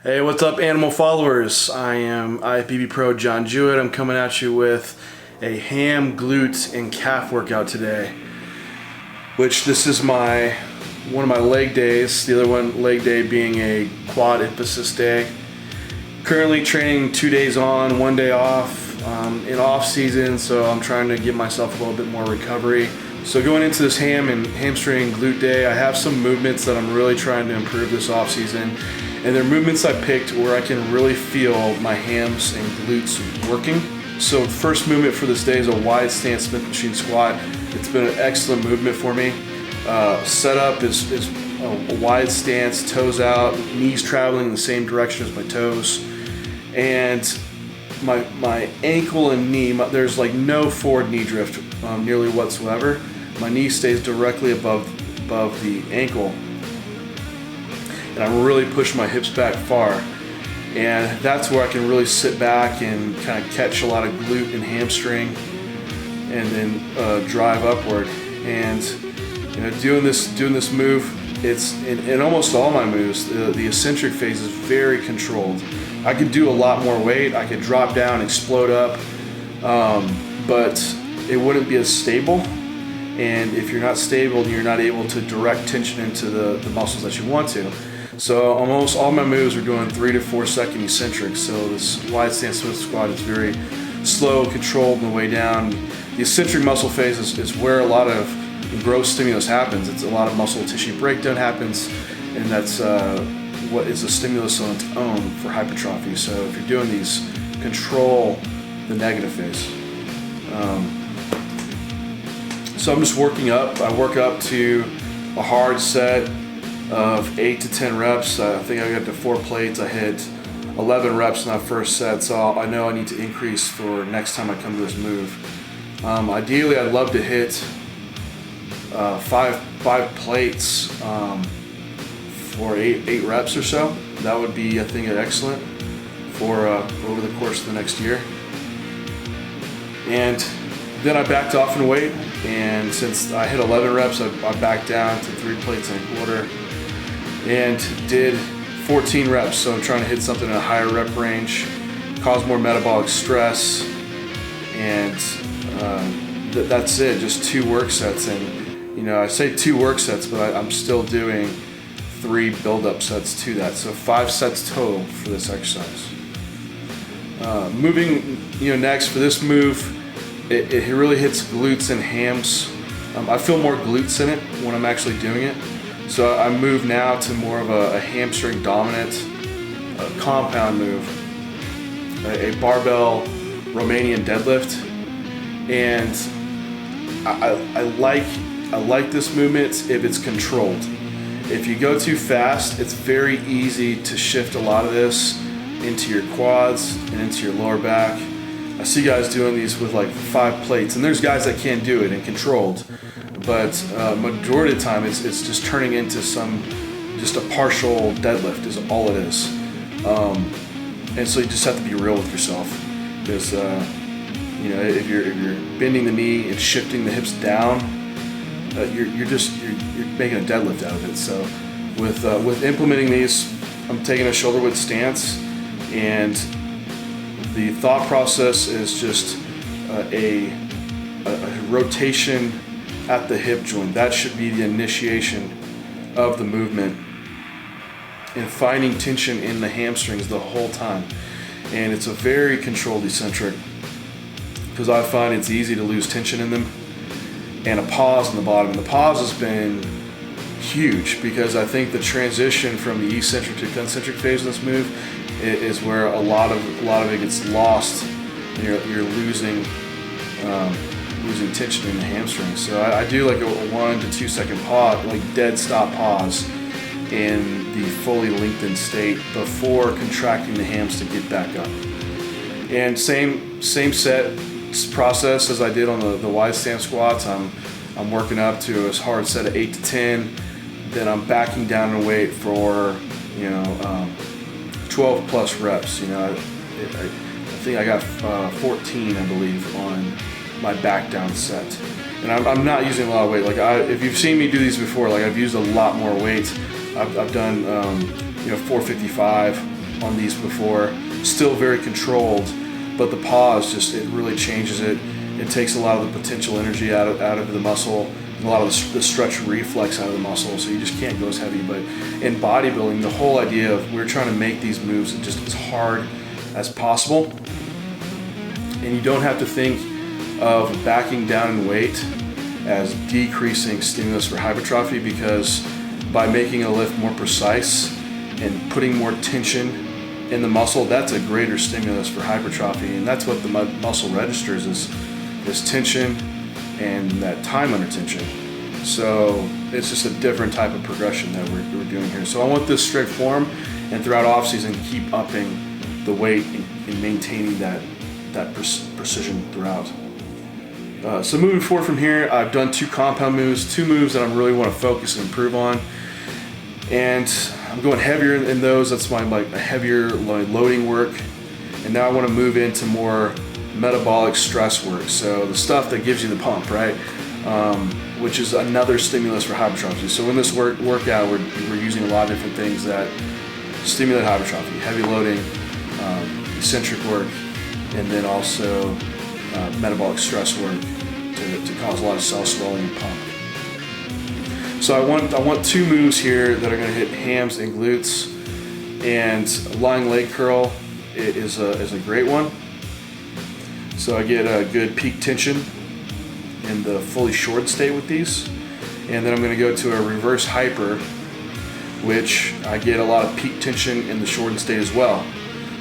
Hey, what's up, animal followers? I am IFBB Pro John Jewett. I'm coming at you with a ham, glute, and calf workout today. Which this is one of my leg days. The other leg day being a quad emphasis day. Currently training 2 days on, 1 day off in off season, so I'm trying to give myself a little bit more recovery. So going into this hamstring glute day, I have some movements that I'm really trying to improve this off season. And they're movements I picked where I can really feel my hams and glutes working. So the first movement for this day is a wide stance Smith machine squat. It's been an excellent movement for me. Setup is a wide stance, toes out, knees traveling in the same direction as my toes. And my ankle and knee, there's like no forward knee drift nearly whatsoever. My knee stays directly above the ankle. And I really push my hips back far. And that's where I can really sit back and kind of catch a lot of glute and hamstring and then drive upward. And doing this move, it's in almost all my moves, the eccentric phase is very controlled. I could do a lot more weight, I could drop down, explode up, but it wouldn't be as stable. And if you're not stable, then you're not able to direct tension into the muscles that you want to. So almost all my moves are doing 3 to 4 second eccentrics. So this wide stance Smith squat is very slow, controlled on the way down. The eccentric muscle phase is where a lot of gross stimulus happens. It's a lot of muscle tissue breakdown happens, and that's what is a stimulus on its own for hypertrophy. So if you're doing these, control the negative phase. So I'm just working up. I work up to a hard set of 8 to 10 reps. I think I got to 4 plates. I hit 11 reps in that first set, so I know I need to increase for next time I come to this move. Ideally, I'd love to hit 5 plates for 8 reps or so. That would be, I think, excellent for over the course of the next year. And then I backed off in weight, and since I hit 11 reps, I backed down to 3 plates and a quarter. And did 14 reps, so I'm trying to hit something in a higher rep range, cause more metabolic stress, and that's it, just 2 work sets. And I say 2 work sets, but I'm still doing 3 build-up sets to that, so 5 sets total for this exercise. Moving next for this move, it really hits glutes and hams. I feel more glutes in it when I'm actually doing it. So I move now to more of a hamstring dominant compound move, a barbell Romanian deadlift, and I like this movement if it's controlled. If you go too fast, it's very easy to shift a lot of this into your quads and into your lower back. I see guys doing these with like 5 plates, and there's guys that can't do it and controlled. But majority of the time, it's just turning into just a partial deadlift is all it is. And so you just have to be real with yourself, because if you're bending the knee and shifting the hips down, you're making a deadlift out of it. So with implementing these, I'm taking a shoulder width stance, and the thought process is just a rotation at the hip joint. That should be the initiation of the movement, and finding tension in the hamstrings the whole time. And it's a very controlled eccentric, because I find it's easy to lose tension in them, and a pause in the bottom. And the pause has been huge, because I think the transition from the eccentric to concentric phase of this move is where a lot of it gets lost, and you're losing tension in the hamstrings. So I do like a 1 to 2 second pause, like dead stop pause in the fully lengthened state before contracting the hams to get back up. And same set process as I did on the wide stance squats. I'm working up to a hard set of 8 to 10. Then I'm backing down in weight for 12 plus reps. I think I got 14, I believe, on my back down set. And I'm not using a lot of weight. Like if you've seen me do these before, like I've used a lot more weight. I've done 455 on these before. Still very controlled, but the pause just, it really changes it. It takes a lot of the potential energy out of the muscle, and a lot of the stretch reflex out of the muscle, so you just can't go as heavy. But in bodybuilding, the whole idea of we're trying to make these moves just as hard as possible, and you don't have to think of backing down in weight as decreasing stimulus for hypertrophy, because by making a lift more precise and putting more tension in the muscle, that's a greater stimulus for hypertrophy, and that's what the muscle registers is tension and that time under tension. So it's just a different type of progression that we're doing here. So I want this strict form, and throughout off season keep upping the weight and maintaining that precision throughout. So moving forward from here, I've done 2 compound moves, 2 moves that I really want to focus and improve on, and I'm going heavier in those. That's my heavier loading work, and now I want to move into more metabolic stress work. So the stuff that gives you the pump, right? Which is another stimulus for hypertrophy. So in this workout, we're using a lot of different things that stimulate hypertrophy: heavy loading, eccentric work, and then also metabolic stress work to cause a lot of cell swelling and pump. So I want 2 moves here that are going to hit hams and glutes, and lying leg curl is a great one. So I get a good peak tension in the fully shortened state with these, and then I'm going to go to a reverse hyper, which I get a lot of peak tension in the shortened state as well.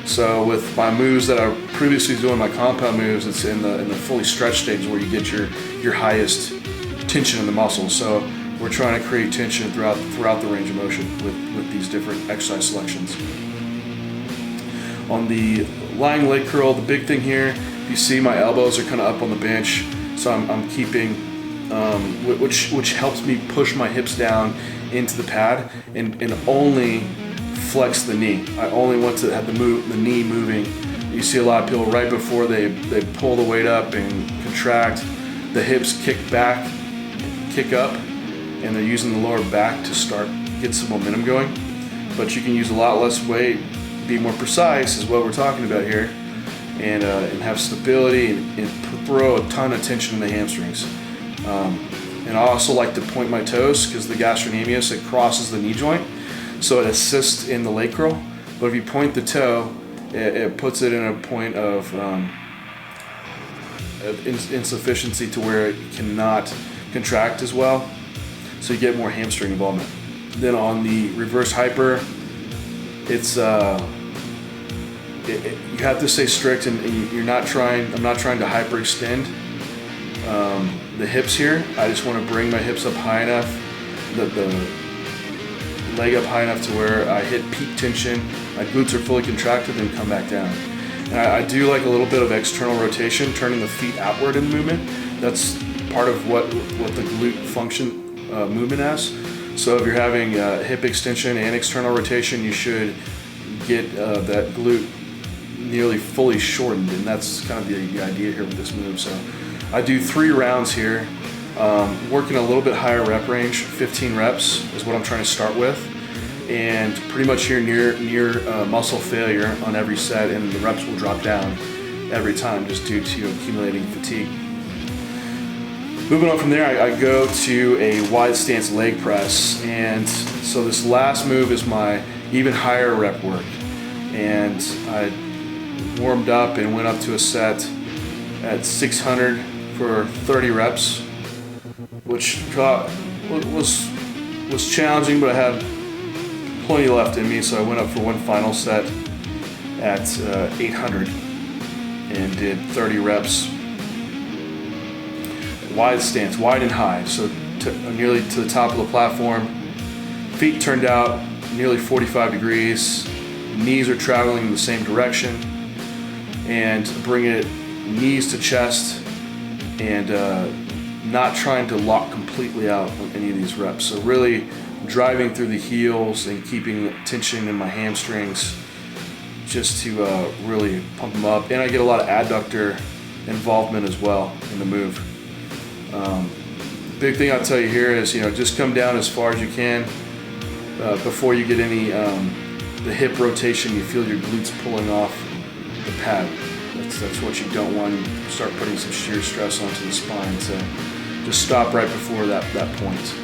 So with my moves that I previously doing, my compound moves, it's in the fully stretched stage where you get your highest tension in the muscles. So we're trying to create tension throughout the range of motion with these different exercise selections. On the lying leg curl, the big thing here, you see my elbows are kind of up on the bench, so I'm keeping, which helps me push my hips down into the pad and only flex the knee. I only want to have the knee moving. You see a lot of people right before they pull the weight up and contract, the hips kick back, kick up, and they're using the lower back to get some momentum going. But you can use a lot less weight, be more precise is what we're talking about here, and have stability and throw a ton of tension in the hamstrings. And I also like to point my toes because the gastrocnemius, it crosses the knee joint, so it assists in the leg curl. But if you point the toe, it puts it in a point of insufficiency to where it cannot contract as well, so you get more hamstring involvement. Then on the reverse hyper, it's you have to stay strict, and I'm not trying to hyperextend the hips here. I just want to bring my hips up high enough, the leg up high enough to where I hit peak tension, my glutes are fully contracted, and come back down. And I do like a little bit of external rotation, turning the feet outward in the movement. That's part of what the glute function movement has. So if you're having hip extension and external rotation, you should get that glute nearly fully shortened, and that's kind of the idea here with this move. So I do 3 rounds here, working a little bit higher rep range. 15 reps is what I'm trying to start with, and pretty much here near muscle failure on every set, and the reps will drop down every time just due to accumulating fatigue. Moving on from there, I go to a wide stance leg press, and so this last move is my even higher rep work, and I warmed up and went up to a set at 600 for 30 reps, which was challenging, but I had plenty left in me, so I went up for one final set at 800 and did 30 reps. Wide stance, wide and high, so nearly to the top of the platform. Feet turned out nearly 45 degrees. Knees are traveling in the same direction, and bring it knees to chest, and not trying to lock completely out on any of these reps. So really driving through the heels and keeping tension in my hamstrings just to really pump them up. And I get a lot of adductor involvement as well in the move. Big thing I'll tell you here is, just come down as far as you can before you get any the hip rotation, you feel your glutes pulling off the pad. That's what you don't want. You start putting some shear stress onto the spine. So just stop right before that point.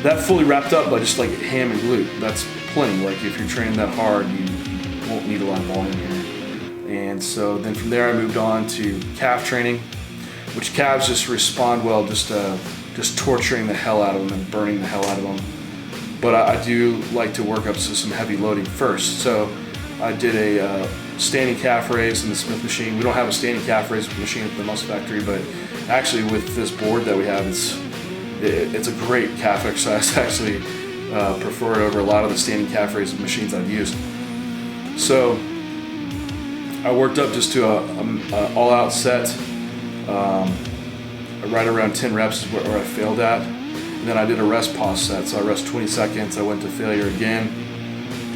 That fully wrapped up by just like ham and glute. That's plenty. Like if you're training that hard, you won't need a lot of volume here. And so then from there I moved on to calf training, which calves just respond well just torturing the hell out of them and burning the hell out of them. But I do like to work up to some heavy loading first. So I did a standing calf raise in the Smith machine. We don't have a standing calf raise machine at the Muscle Factory, but actually with this board that we have, it's a great calf exercise. I actually prefer it over a lot of the standing calf raise machines I've used. So I worked up just to a all-out set. Right around 10 reps is where I failed at. And then I did a rest pause set. So I rest 20 seconds. I went to failure again.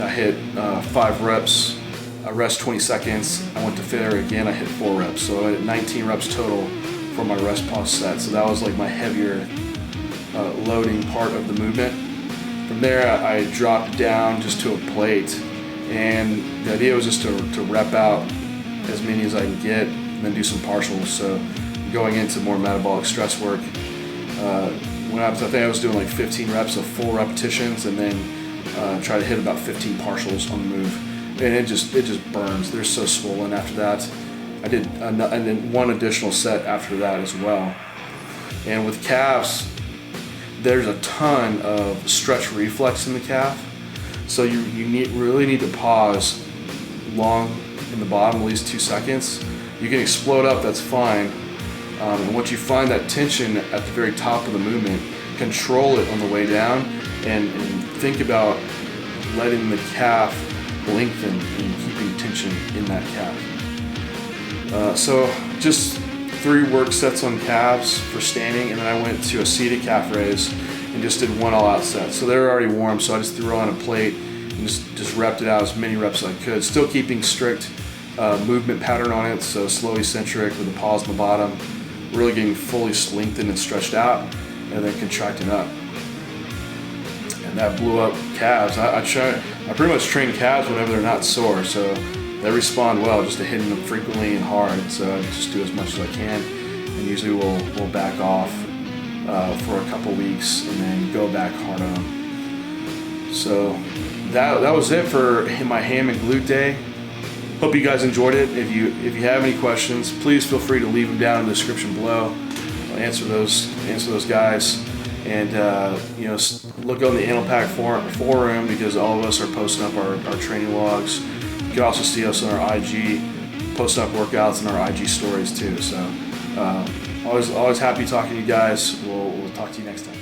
I hit 5 reps. I rest 20 seconds. I went to failure again. I hit 4 reps. So I hit 19 reps total for my rest pause set. So that was like my heavier loading part of the movement. From there, I dropped down just to a plate. And the idea was just to rep out as many as I can get and then do some partials. So going into more metabolic stress work. I think I was doing like 15 reps of full repetitions and then try to hit about 15 partials on the move. And it just burns. They're so swollen after that. I did, and then one additional set after that as well. And with calves, there's a ton of stretch reflex in the calf. So you really need to pause long in the bottom, at least 2 seconds. You can explode up, that's fine. And once you find that tension at the very top of the movement, control it on the way down and think about letting the calf lengthen and keeping tension in that calf. So just 3 work sets on calves for standing, and then I went to a seated calf raise and just did 1 all-out set. So they were already warm, so I just threw on a plate and just repped it out as many reps as I could, still keeping strict movement pattern on it, so slow eccentric with a pause in the bottom, really getting fully lengthened and stretched out, and then contracting up. And that blew up calves. I pretty much train calves whenever they're not sore, so they respond well just to hitting them frequently and hard. So I just do as much as I can, and usually we'll back off for a couple weeks and then go back hard on them. So that was it for my ham and glute day. Hope you guys enjoyed it. If you have any questions, please feel free to leave them down in the description below. I'll answer those guys. And look on the M-Stak forum because all of us are posting up our training logs. You can also see us on our IG, post up workouts and our IG stories too. So always happy talking to you guys. We'll talk to you next time.